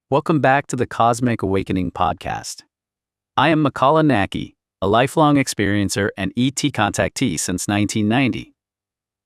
Welcome back to the Cosmic Awakening podcast. I am Makāula Nakae, a lifelong experiencer and ET contactee since 1990.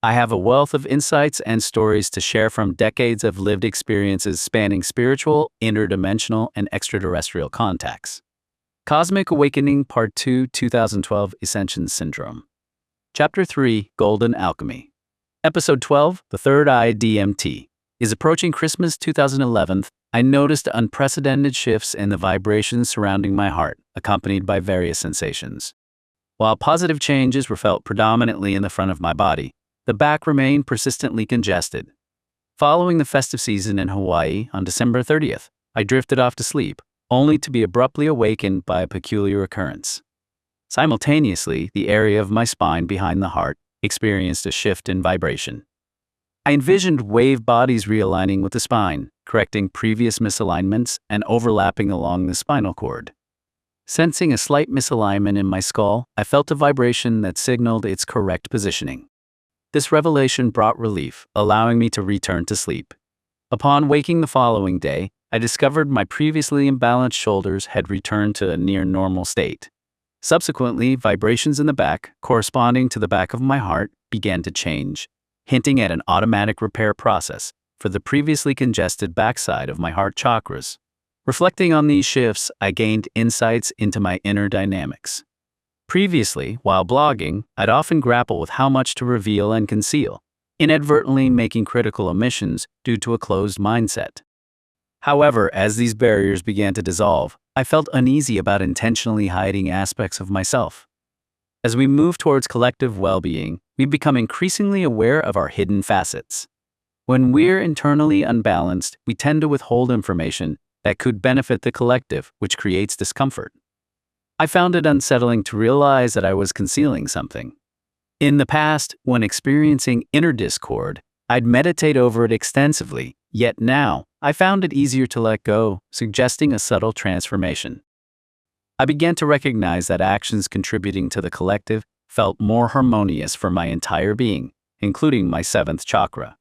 I have a wealth of insights and stories to share from decades of lived experiences spanning spiritual, interdimensional, and extraterrestrial contacts. Cosmic Awakening Part 2, 2012 Ascension Syndrome. Chapter 3, Golden Alchemy. Episode 12, The Third Eye D.M.T. is approaching Christmas 2011. I noticed unprecedented shifts in the vibrations surrounding my heart, accompanied by various sensations. While positive changes were felt predominantly in the front of my body, the back remained persistently congested. Following the festive season in Hawaii on December 30th, I drifted off to sleep, only to be abruptly awakened by a peculiar occurrence. Simultaneously, the area of my spine behind the heart experienced a shift in vibration. I envisioned wave bodies realigning with the spine, correcting previous misalignments and overlapping along the spinal cord. Sensing a slight misalignment in my skull, I felt a vibration that signaled its correct positioning. This revelation brought relief, allowing me to return to sleep. Upon waking the following day, I discovered my previously imbalanced shoulders had returned to a near normal state. Subsequently, vibrations in the back, corresponding to the back of my heart, began to change, hinting at an automatic repair process for the previously congested backside of my heart chakras. Reflecting on these shifts, I gained insights into my inner dynamics. Previously, while blogging, I'd often grapple with how much to reveal and conceal, inadvertently making critical omissions due to a closed mindset. However, as these barriers began to dissolve, I felt uneasy about intentionally hiding aspects of myself. As we move towards collective well-being, we become increasingly aware of our hidden facets. When we're internally unbalanced, we tend to withhold information that could benefit the collective, which creates discomfort. I found it unsettling to realize that I was concealing something. In the past, when experiencing inner discord, I'd meditate over it extensively, yet now, I found it easier to let go, suggesting a subtle transformation. I began to recognize that actions contributing to the collective felt more harmonious for my entire being, including my seventh chakra.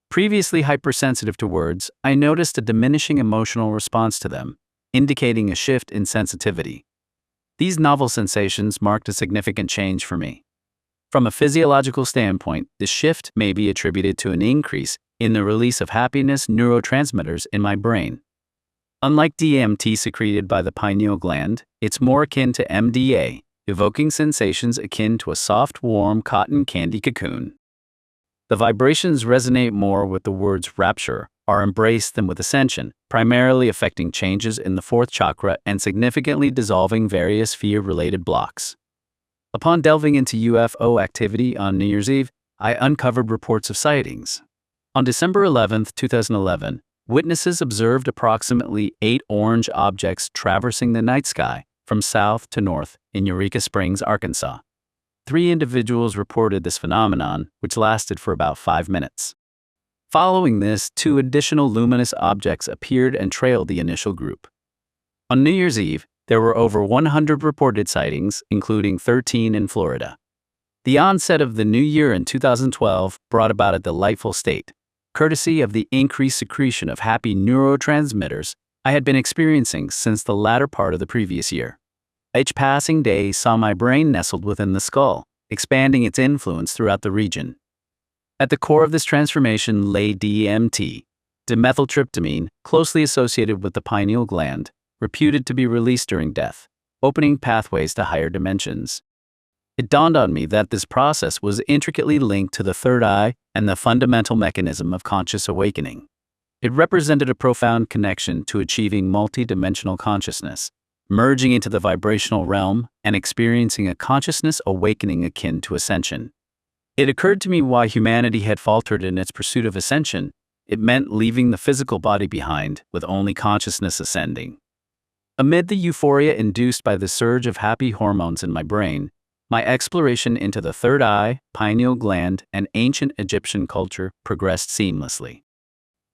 Previously hypersensitive to words, I noticed a diminishing emotional response to them, indicating a shift in sensitivity. These novel sensations marked a significant change for me. From a physiological standpoint, this shift may be attributed to an increase in the release of happiness neurotransmitters in my brain. Unlike D.M.T secreted by the pineal gland, it's more akin to MDA, evoking sensations akin to a soft, warm cotton candy cocoon. The vibrations resonate more with the words rapture are embraced than with ascension, primarily affecting changes in the fourth chakra and significantly dissolving various fear-related blocks. Upon delving into UFO activity on New Year's Eve, I uncovered reports of sightings. On December 11, 2011, witnesses observed approximately 8 orange objects traversing the night sky from south to north in Eureka Springs, Arkansas. 3 individuals reported this phenomenon, which lasted for about 5 minutes. Following this, 2 additional luminous objects appeared and trailed the initial group. On New Year's Eve, there were over 100 reported sightings, including 13 in Florida. The onset of the new year in 2012 brought about a delightful state, courtesy of the increased secretion of happy neurotransmitters I had been experiencing since the latter part of the previous year. Each passing day saw my brain nestled within the skull, expanding its influence throughout the region. At the core of this transformation lay D.M.T, dimethyltryptamine, closely associated with the pineal gland, reputed to be released during death, opening pathways to higher dimensions. It dawned on me that this process was intricately linked to the third eye and the fundamental mechanism of conscious awakening. It represented a profound connection to achieving multi-dimensional consciousness, merging into the vibrational realm and experiencing a consciousness awakening akin to ascension. It occurred to me why humanity had faltered in its pursuit of ascension. It meant leaving the physical body behind, with only consciousness ascending. Amid the euphoria induced by the surge of happy hormones in my brain, my exploration into the third eye, pineal gland, and ancient Egyptian culture progressed seamlessly.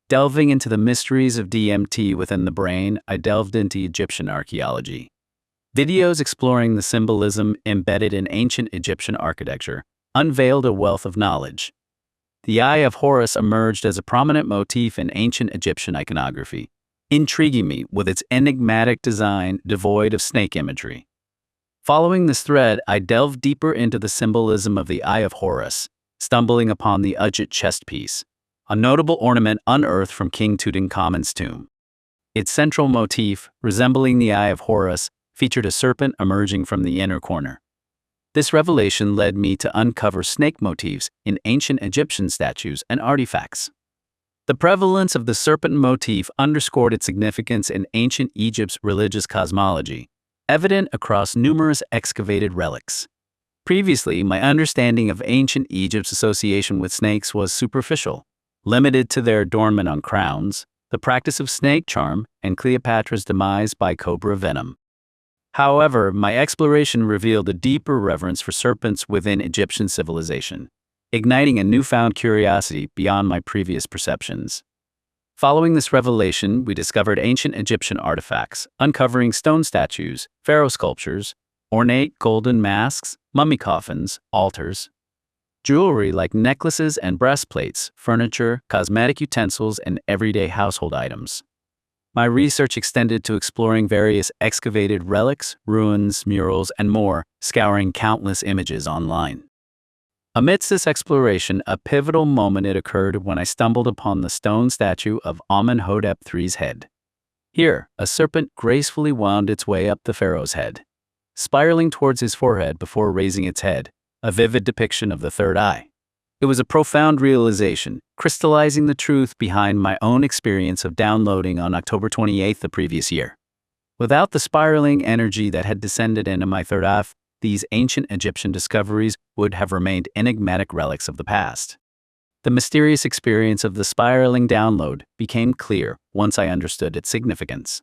Delving into the mysteries of D.M.T within the brain, I delved into Egyptian archaeology. Videos exploring the symbolism embedded in ancient Egyptian architecture unveiled a wealth of knowledge. The Eye of Horus emerged as a prominent motif in ancient Egyptian iconography, intriguing me with its enigmatic design devoid of snake imagery. Following this thread, I delved deeper into the symbolism of the Eye of Horus, stumbling upon the Ujit chest piece, a notable ornament unearthed from King Tutankhamun's tomb. Its central motif, resembling the Eye of Horus, featured a serpent emerging from the inner corner. This revelation led me to uncover snake motifs in ancient Egyptian statues and artifacts. The prevalence of the serpent motif underscored its significance in ancient Egypt's religious cosmology, evident across numerous excavated relics. Previously, my understanding of ancient Egypt's association with snakes was superficial, limited to their adornment on crowns, the practice of snake charm, and Cleopatra's demise by cobra venom. However, my exploration revealed a deeper reverence for serpents within Egyptian civilization, igniting a newfound curiosity beyond my previous perceptions. Following this revelation, we discovered ancient Egyptian artifacts, uncovering stone statues, pharaoh sculptures, ornate golden masks, mummy coffins, altars, jewelry like necklaces and breastplates, furniture, cosmetic utensils, and everyday household items. My research extended to exploring various excavated relics, ruins, murals, and more, scouring countless images online. Amidst this exploration, a pivotal moment occurred when I stumbled upon the stone statue of Amenhotep III's head. Here, a serpent gracefully wound its way up the pharaoh's head, spiraling towards his forehead before raising its head, a vivid depiction of the third eye. It was a profound realization, crystallizing the truth behind my own experience of downloading on October 28th the previous year. Without the spiraling energy that had descended into my third eye, these ancient Egyptian discoveries would have remained enigmatic relics of the past. The mysterious experience of the spiraling download became clear once I understood its significance.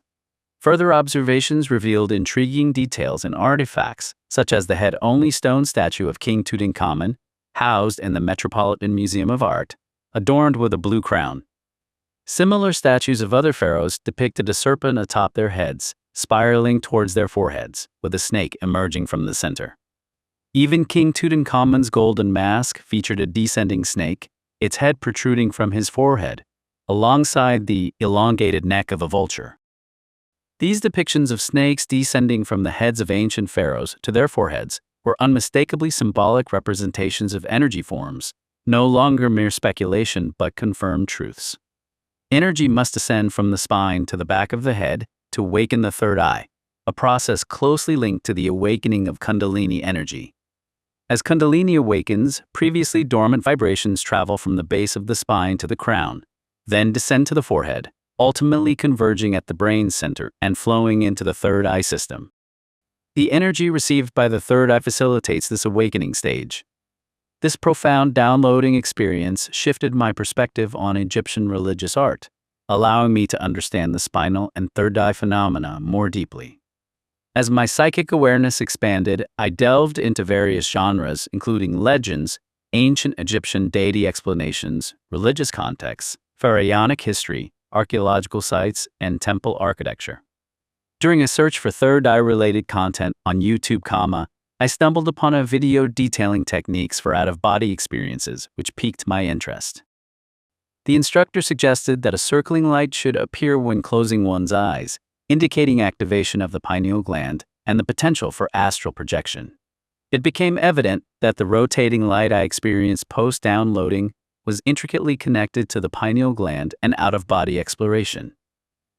Further observations revealed intriguing details in artifacts, such as the head-only stone statue of King Tutankhamun, housed in the Metropolitan Museum of Art, adorned with a blue crown. Similar statues of other pharaohs depicted a serpent atop their heads, spiraling towards their foreheads, with a snake emerging from the center. Even King Tutankhamun's golden mask featured a descending snake, its head protruding from his forehead, alongside the elongated neck of a vulture. These depictions of snakes descending from the heads of ancient pharaohs to their foreheads were unmistakably symbolic representations of energy forms, no longer mere speculation but confirmed truths. Energy must ascend from the spine to the back of the head to awaken the third eye, a process closely linked to the awakening of Kundalini energy. As Kundalini awakens, previously dormant vibrations travel from the base of the spine to the crown, then descend to the forehead, ultimately converging at the brain center and flowing into the third eye system. The energy received by the third eye facilitates this awakening stage. This profound downloading experience shifted my perspective on Egyptian religious art, allowing me to understand the spinal and third eye phenomena more deeply. As my psychic awareness expanded, I delved into various genres, including legends, ancient Egyptian deity explanations, religious contexts, pharaonic history, archaeological sites, and temple architecture. During a search for third eye-related content on YouTube, I stumbled upon a video detailing techniques for out-of-body experiences, which piqued my interest. The instructor suggested that a circling light should appear when closing one's eyes, indicating activation of the pineal gland and the potential for astral projection. It became evident that the rotating light I experienced post-downloading was intricately connected to the pineal gland and out-of-body exploration.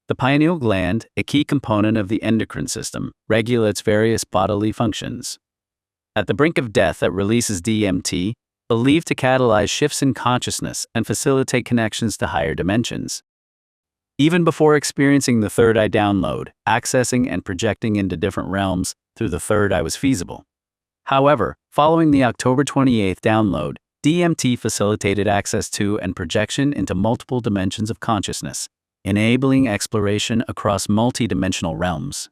The pineal gland, a key component of the endocrine system, regulates various bodily functions. At the brink of death, it releases D.M.T, believed to catalyze shifts in consciousness and facilitate connections to higher dimensions. Even before experiencing the third eye download, accessing and projecting into different realms through the third eye was feasible. However, following the October 28th download, D.M.T facilitated access to and projection into multiple dimensions of consciousness, enabling exploration across multi-dimensional realms.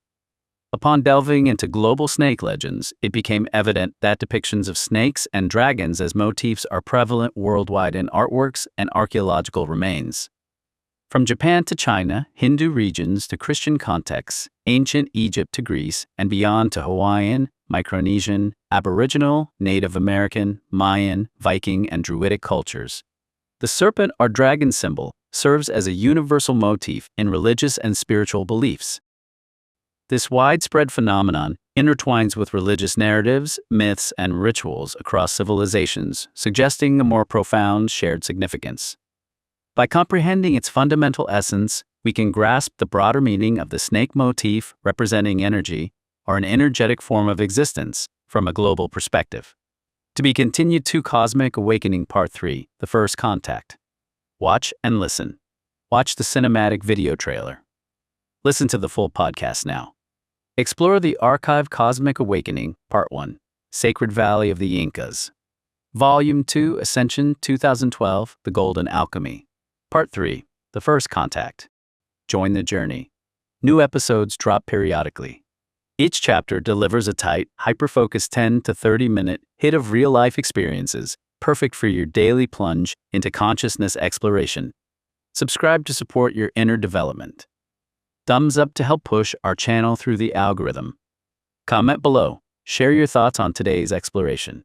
Upon delving into global snake legends, it became evident that depictions of snakes and dragons as motifs are prevalent worldwide in artworks and archaeological remains. From Japan to China, Hindu regions to Christian contexts, ancient Egypt to Greece, and beyond to Hawaiian, Micronesian, Aboriginal, Native American, Mayan, Viking, and Druidic cultures, the serpent or dragon symbol serves as a universal motif in religious and spiritual beliefs. This widespread phenomenon intertwines with religious narratives, myths, and rituals across civilizations, suggesting a more profound shared significance. By comprehending its fundamental essence, we can grasp the broader meaning of the snake motif representing energy, or an energetic form of existence, from a global perspective. To be continued to Cosmic Awakening Part 3, The First Contact. Watch and listen. Watch the cinematic video trailer. Listen to the full podcast now. Explore the archive Cosmic Awakening, Part 1, Sacred Valley of the Incas. Volume 2, Ascension 2012, The Golden Alchemy. Part 3, The First Contact. Join the journey. New episodes drop periodically. Each chapter delivers a tight, hyper-focused 10 to 30-minute hit of real-life experiences, perfect for your daily plunge into consciousness exploration. Subscribe to support your inner development. Thumbs up to help push our channel through the algorithm. Comment below. Share your thoughts on today's exploration.